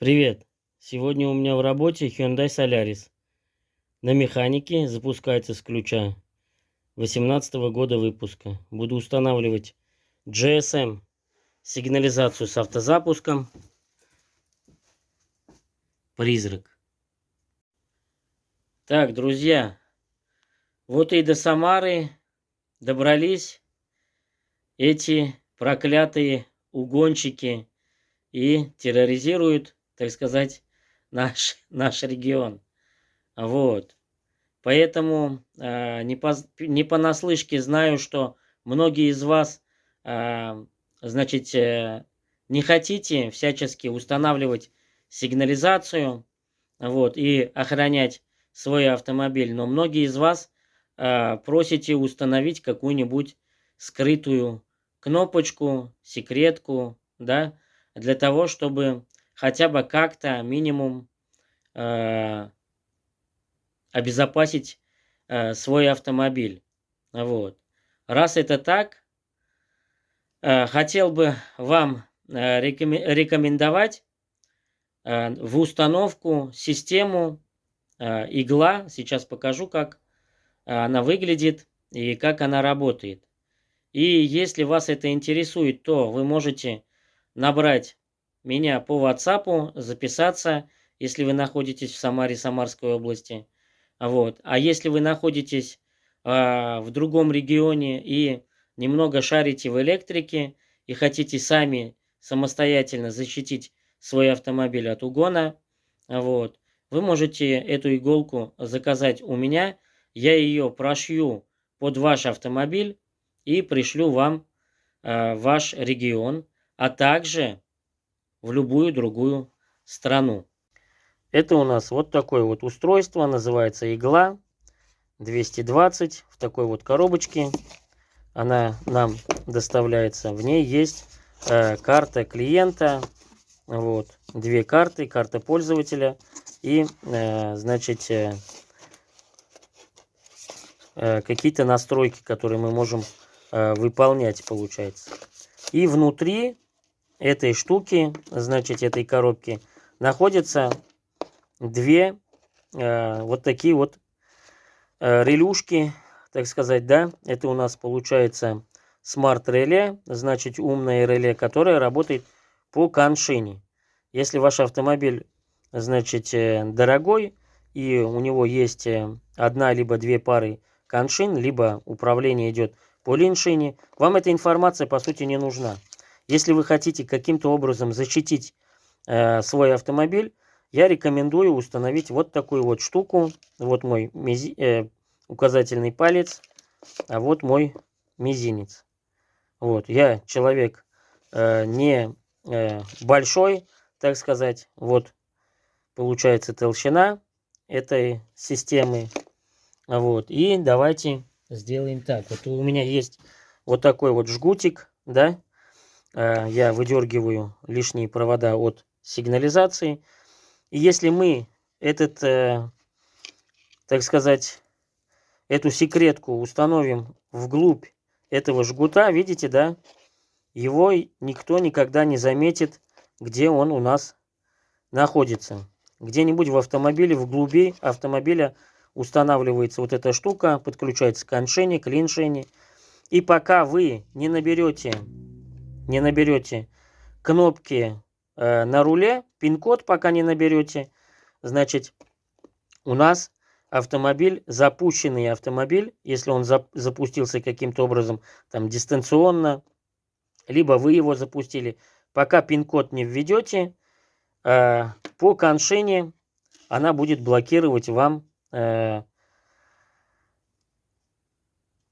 Привет! Сегодня у меня в работе Hyundai Solaris. На механике, запускается с ключа, 18 года выпуска. Буду устанавливать GSM сигнализацию с автозапуском. Призрак. Так, друзья, вот и до Самары добрались эти проклятые угонщики и терроризируют, так сказать, наш регион. Вот. Поэтому не понаслышке знаю, что многие из вас, значит, не хотите всячески устанавливать сигнализацию, вот, и охранять свой автомобиль, но многие из вас просите установить какую-нибудь скрытую кнопочку, секретку, да, для того, чтобы хотя бы как-то минимум обезопасить свой автомобиль. Вот. Раз это так, хотел бы вам рекомендовать в установку систему игла. Сейчас покажу, как она выглядит и как она работает. И если вас это интересует, то вы можете набрать меня по WhatsApp, записаться, если вы находитесь в Самаре, Самарской области. Вот. А если вы находитесь в другом регионе и немного шарите в электрике и хотите сами самостоятельно защитить свой автомобиль от угона, вот, вы можете эту иголку заказать у меня. Я ее прошью под ваш автомобиль и пришлю вам в ваш регион, а также в любую другую страну. Это у нас вот такое вот устройство, называется игла 220 в такой вот коробочке. Она нам доставляется. В ней есть карта клиента, вот, две карты, карта пользователя и, значит, какие-то настройки, которые мы можем выполнять, получается. И внутри этой штуки, значит, этой коробки, находятся две вот такие вот релюшки, так сказать, да. Это у нас получается смарт-реле, значит, умное реле, которое работает по коншине. Если ваш автомобиль, значит, дорогой, и у него есть одна либо две пары коншин, либо управление идет по линшине, вам эта информация, по сути, не нужна. Если вы хотите каким-то образом защитить свой автомобиль, я рекомендую установить вот такую вот штуку. Вот мой указательный палец, а вот мой мизинец. Вот, я человек не большой, так сказать. Вот получается толщина этой системы. Вот, и давайте сделаем так. Вот у меня есть вот такой вот жгутик, да. Я выдергиваю лишние провода от сигнализации. И если мы этот, так сказать, эту секретку установим вглубь этого жгута, видите, да, его никто никогда не заметит, где он у нас находится. Где-нибудь в автомобиле, в глуби автомобиля устанавливается вот эта штука, подключается к аншине, к линшине. И пока вы не наберете кнопки на руле, пин-код пока не наберете, значит, у нас автомобиль, запущенный автомобиль, если он запустился каким-то образом там дистанционно, либо вы его запустили, пока пин-код не введете, по коншине она будет блокировать вам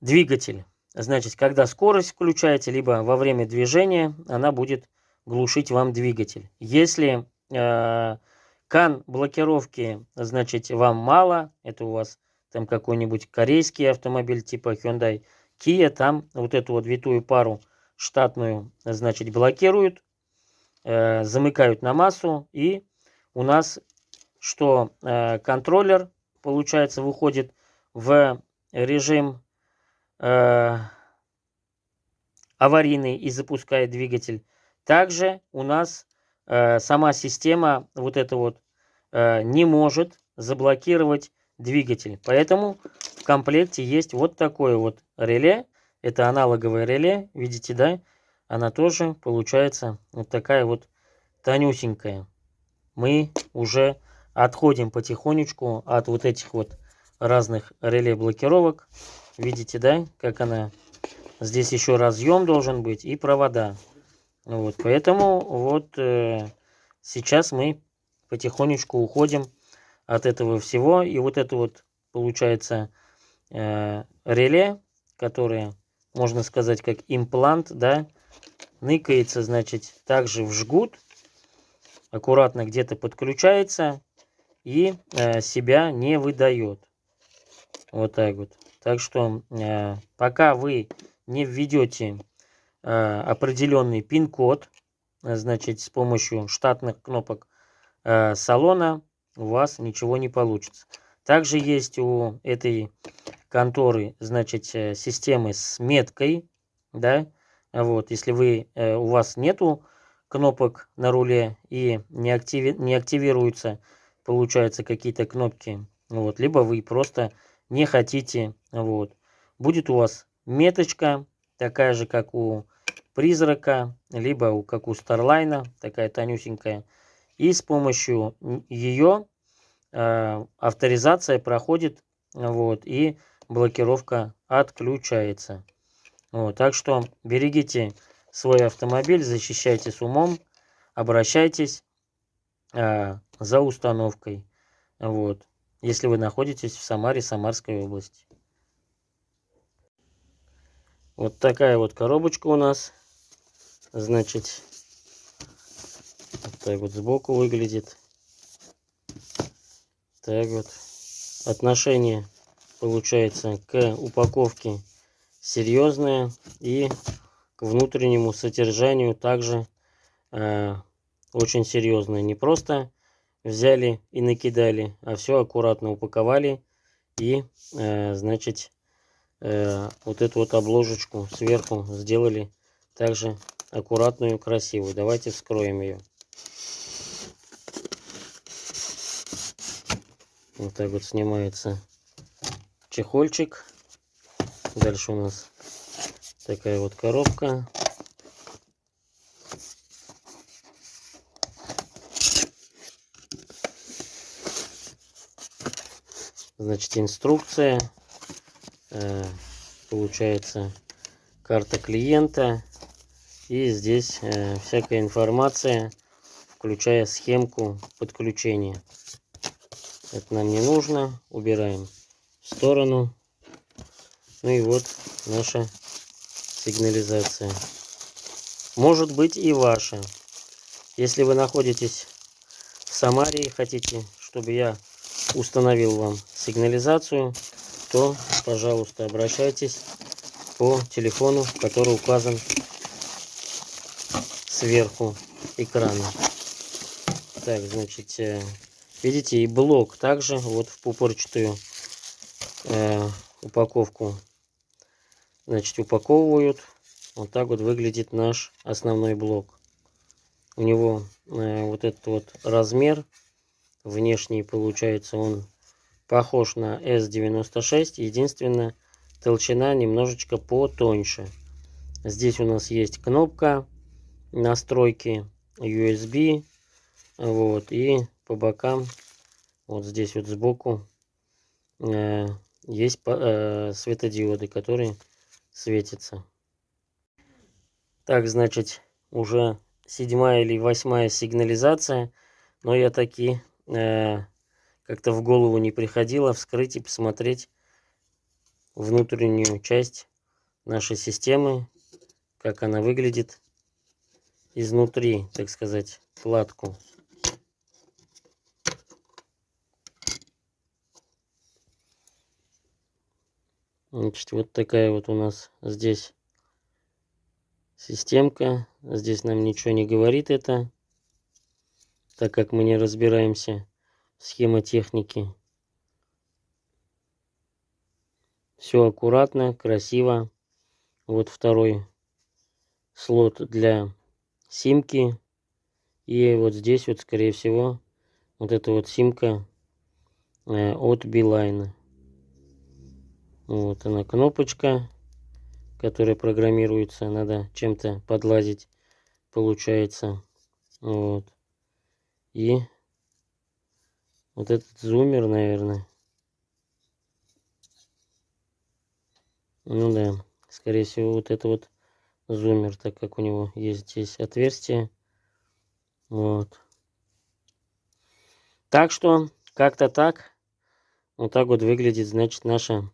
двигатель. Значит, когда скорость включаете, либо во время движения, она будет глушить вам двигатель. Если кан блокировки, значит, вам мало, это у вас там какой-нибудь корейский автомобиль типа Hyundai, Kia, там вот эту вот витую пару штатную, значит, блокируют, замыкают на массу, и у нас что контроллер, получается, выходит в режим аварийный и запускает двигатель. Также у нас сама система вот это вот не может заблокировать двигатель. Поэтому в комплекте есть вот такое вот реле. Это аналоговое реле, видите, да? Она тоже получается вот такая вот тонюсенькая. Мы уже отходим потихонечку от вот этих вот разных реле блокировок. Видите, да, как она? Здесь еще разъем должен быть и провода. Вот, поэтому вот сейчас мы потихонечку уходим от этого всего. И вот это вот получается реле, которое, можно сказать, как имплант, да, ныкается, значит, также в жгут, аккуратно где-то подключается и себя не выдает. Вот так вот. Так что пока вы не введете определенный пин-код, значит, с помощью штатных кнопок салона, у вас ничего не получится. Также есть у этой конторы, значит, системы с меткой, да, вот, если у вас нету кнопок на руле и не активируются, получается, какие-то кнопки, вот, либо вы просто не хотите, вот, будет у вас меточка, такая же, как у Призрака, либо как у Старлайна, такая тонюсенькая, и с помощью ее авторизация проходит, вот, и блокировка отключается. Вот, так что берегите свой автомобиль, защищайте с умом, обращайтесь за установкой, вот, если вы находитесь в Самаре, Самарской области. Вот такая вот коробочка у нас, значит, вот так вот сбоку выглядит. Так вот, отношение получается к упаковке серьезное и к внутреннему содержанию также очень серьезное. Не просто взяли и накидали, а все аккуратно упаковали и, значит, вот эту вот обложечку сверху сделали также аккуратную, красивую. Давайте вскроем ее. Вот так вот снимается чехольчик. Дальше у нас такая вот коробка. Значит, инструкция. Получается карта клиента. И здесь всякая информация, включая схемку подключения. Это нам не нужно. Убираем в сторону. Ну и вот наша сигнализация. Может быть и ваша. Если вы находитесь в Самаре и хотите, чтобы я установил вам сигнализацию, то, пожалуйста, обращайтесь по телефону, который указан сверху экрана. Так, значит, видите, и блок также вот в пупырчатую упаковку, значит, упаковывают. Вот так вот выглядит наш основной блок. У него вот этот вот размер внешний, получается, он похож на S96. Единственное, толщина немножечко потоньше. Здесь у нас есть кнопка настройки USB. Вот, и по бокам, вот здесь вот сбоку, есть светодиоды, которые светятся. Так, значит, уже 7-я или 8-я сигнализация, но я таки как-то в голову не приходило вскрыть и посмотреть внутреннюю часть нашей системы, как она выглядит изнутри, так сказать, платку. Значит, вот такая вот у нас здесь системка. Здесь нам ничего не говорит это, так как мы не разбираемся в схемотехнике. Все аккуратно, красиво. Вот второй слот для симки. И вот здесь вот, скорее всего, вот эта вот симка от Билайна. Вот она, кнопочка, которая программируется. Надо чем-то подлазить, получается. Вот. И вот этот зумер, наверное. Ну да, скорее всего, вот это вот зумер, так как у него есть здесь отверстие. Вот. Так что, как-то так. Вот так вот выглядит, значит, наша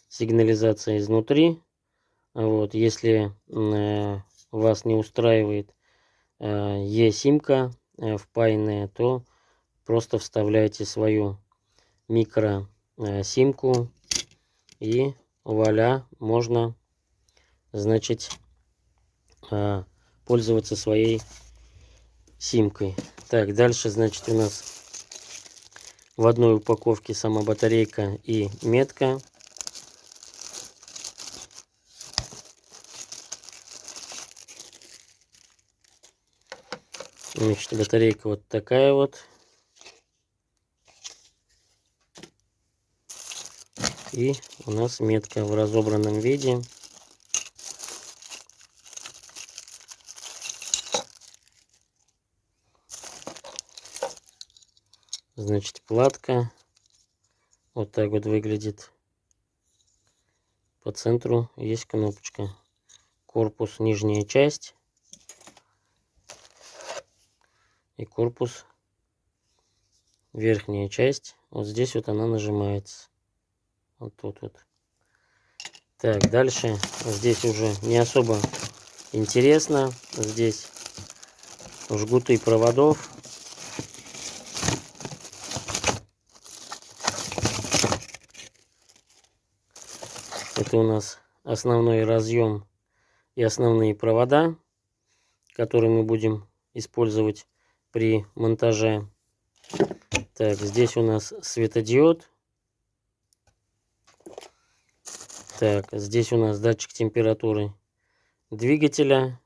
сигнализация изнутри. Вот, если вас не устраивает eSIM-ка впаянная, то просто вставляйте свою микро симку и вуаля, можно, значит, пользоваться своей симкой. Так, дальше, значит, у нас в одной упаковке сама батарейка и метка. Значит, батарейка вот такая вот. И у нас метка в разобранном виде. Значит, платка вот так вот выглядит. По центру есть кнопочка. Корпус, нижняя часть. И корпус, верхняя часть. Вот здесь вот она нажимается. Вот тут вот. Так, дальше. Здесь уже не особо интересно. Здесь жгуты проводов. Это у нас основной разъем и основные провода, которые мы будем использовать при монтаже. Так, здесь у нас светодиод. Так, здесь у нас датчик температуры двигателя.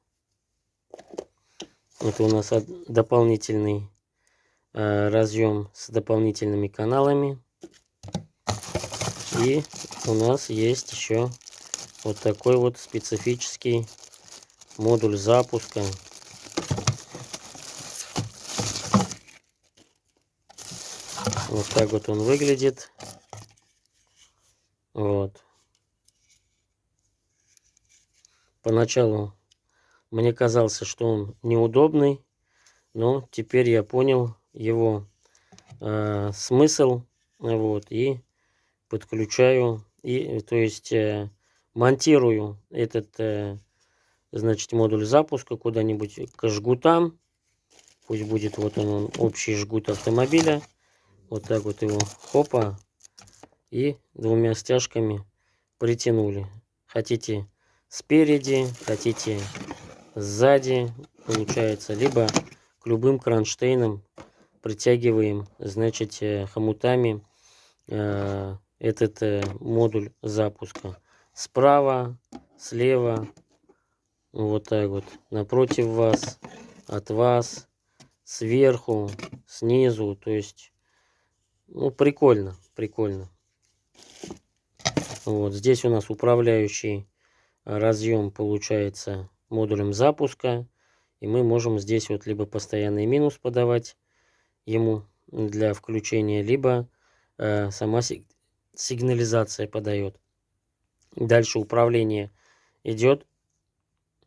Это у нас дополнительный разъем с дополнительными каналами. И у нас есть еще вот такой вот специфический модуль запуска. Вот так вот он выглядит. Вот. Поначалу мне казался, что он неудобный, но теперь я понял его смысл. Вот, и подключаю, и то есть монтирую этот значит, модуль запуска куда-нибудь к жгутам. Пусть будет вот он общий жгут автомобиля. Вот так вот его хопа. И двумя стяжками притянули. Хотите спереди, хотите сзади. Получается. Либо к любым кронштейнам притягиваем, значит, хомутами этот модуль запуска. Справа, слева. Вот так вот. Напротив вас, от вас, сверху, снизу. То есть, ну, прикольно, прикольно. Вот здесь у нас управляющий разъем получается модулем запуска. И мы можем здесь вот либо постоянный минус подавать ему для включения, либо сама сигнализация подает. Дальше управление идет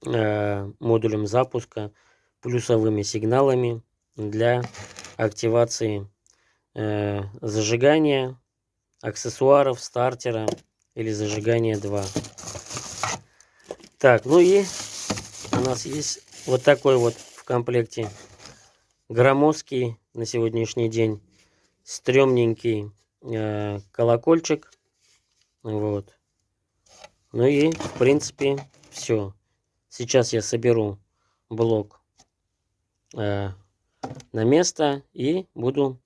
модулем запуска плюсовыми сигналами для активации зажигания, аксессуаров, стартера или зажигания 2. Так, ну и у нас есть вот такой вот в комплекте громоздкий на сегодняшний день стрёмненький колокольчик. Вот. Ну и в принципе все. Сейчас я соберу блок на место и буду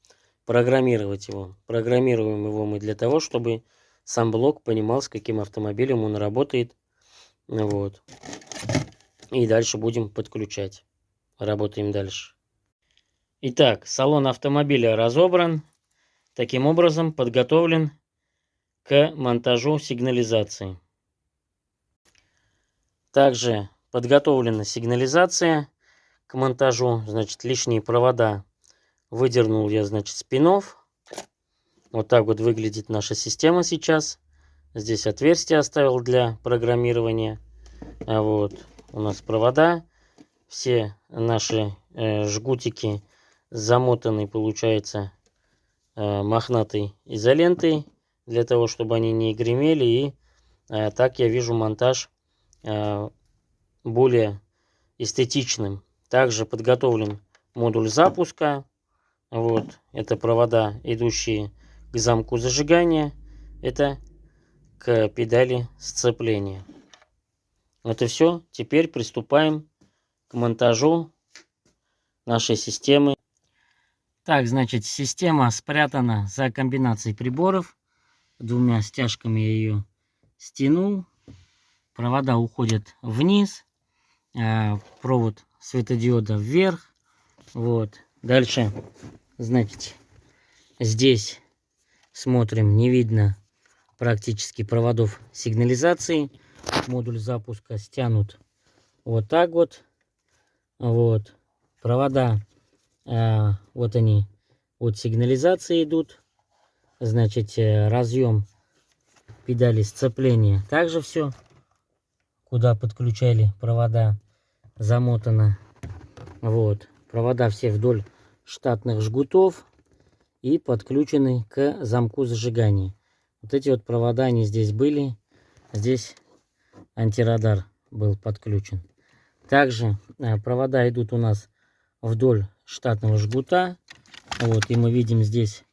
программировать его. Программируем его мы для того, чтобы сам блок понимал, с каким автомобилем он работает. Вот. И дальше будем подключать. Работаем дальше. Итак, салон автомобиля разобран. Таким образом подготовлен к монтажу сигнализации. Также подготовлена сигнализация к монтажу. Значит, лишние провода выдернул я, значит, с пинов. Вот так вот выглядит наша система сейчас. Здесь отверстие оставил для программирования. А вот у нас провода. Все наши жгутики замотаны, получается, мохнатой изолентой, для того, чтобы они не гремели. И так я вижу монтаж более эстетичным. Также подготовлен модуль запуска. Вот, это провода, идущие к замку зажигания. Это к педали сцепления. Вот и все. Теперь приступаем к монтажу нашей системы. Так, значит, система спрятана за комбинацией приборов. Двумя стяжками я ее стянул. Провода уходят вниз. Провод светодиода вверх. Вот. Дальше, значит, здесь смотрим, не видно практически проводов сигнализации. Модуль запуска стянут вот так вот. Вот. Провода, вот они, от сигнализации идут. Значит, разъем педали сцепления. Также все, куда подключали провода, замотано. Вот. Провода все вдоль штатных жгутов и подключены к замку зажигания. Вот эти вот провода, они здесь были. Здесь антирадар был подключен. Также провода идут у нас вдоль штатного жгута. Вот, и мы видим здесь,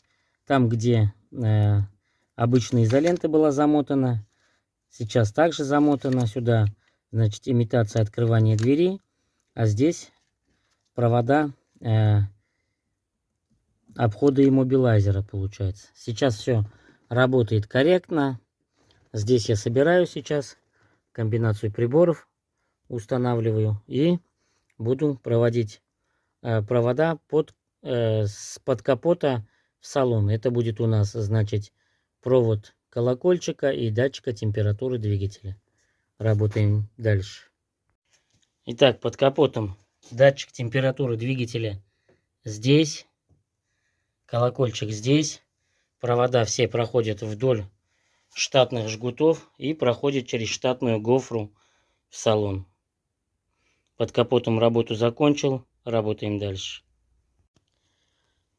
там, где обычная изолента была замотана, сейчас также замотана сюда. Значит, имитация открывания двери. А здесь провода обхода иммобилайзера, получается. Сейчас все работает корректно. Здесь я собираю сейчас комбинацию приборов, устанавливаю и буду проводить провода под капота в салон. Это будет у нас, значит, провод колокольчика и датчика температуры двигателя. Работаем дальше. Итак, под капотом датчик температуры двигателя здесь, колокольчик здесь. Провода все проходят вдоль штатных жгутов и проходят через штатную гофру в салон. Под капотом работу закончил. Работаем дальше.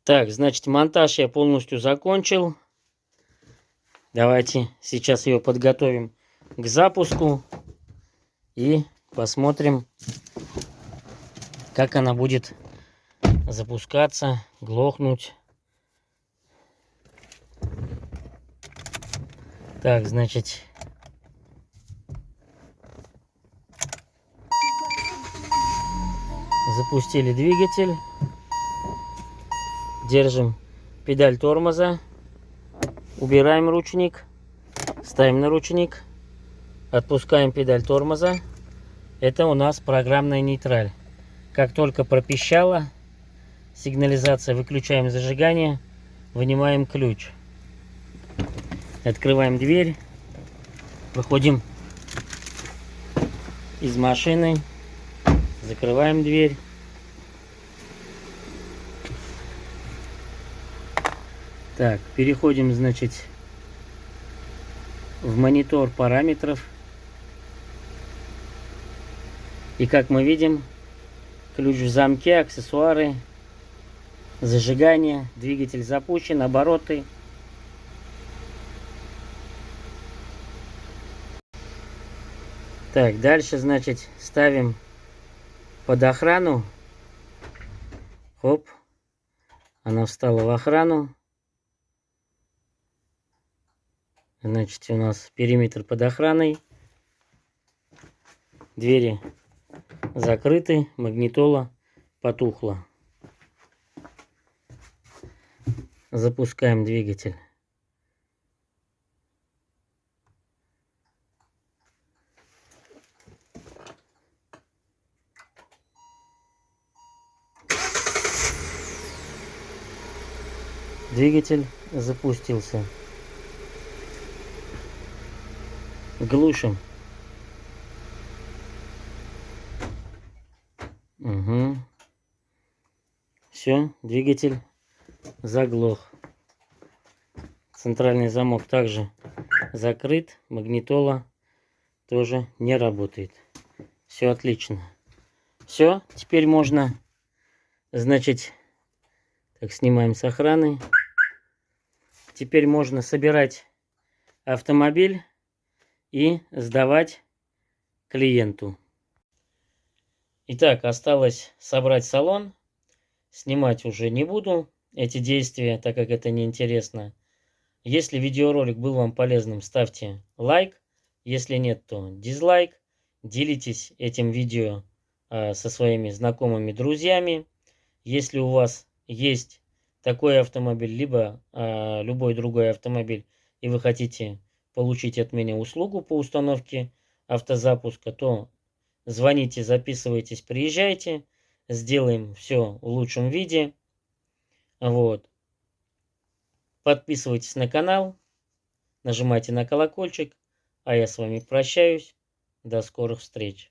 Так, значит, монтаж я полностью закончил. Давайте сейчас ее подготовим к запуску и посмотрим, как она будет запускаться, глохнуть. Так, значит, запустили двигатель. Держим педаль тормоза. Убираем ручник. Ставим на ручник. Отпускаем педаль тормоза. Это у нас программная нейтраль. Как только пропищала сигнализация, выключаем зажигание. Вынимаем ключ. Открываем дверь. Выходим из машины. Закрываем дверь. Так, переходим, значит, в монитор параметров. И как мы видим, ключ в замке, аксессуары, зажигание, двигатель запущен, обороты. Так, дальше, значит, ставим под охрану. Хоп, она встала в охрану. Значит, у нас периметр под охраной. Двери закрыты, магнитола потухла. Запускаем двигатель. Двигатель запустился. Глушим. Угу. Все, двигатель заглох. Центральный замок также закрыт. Магнитола тоже не работает. Все отлично. Все, теперь можно, значит, так, снимаем с охраны. Теперь можно собирать автомобиль и сдавать клиенту. Итак, осталось собрать салон. Снимать уже не буду эти действия, так как это неинтересно. Если видеоролик был вам полезным, ставьте лайк. Если нет, то дизлайк. Делитесь этим видео со своими знакомыми, друзьями. Если у вас есть такой автомобиль, либо любой другой автомобиль, и вы хотите получить от меня услугу по установке автозапуска, то звоните, записывайтесь, приезжайте. Сделаем все в лучшем виде. Вот. Подписывайтесь на канал, нажимайте на колокольчик, а я с вами прощаюсь. До скорых встреч.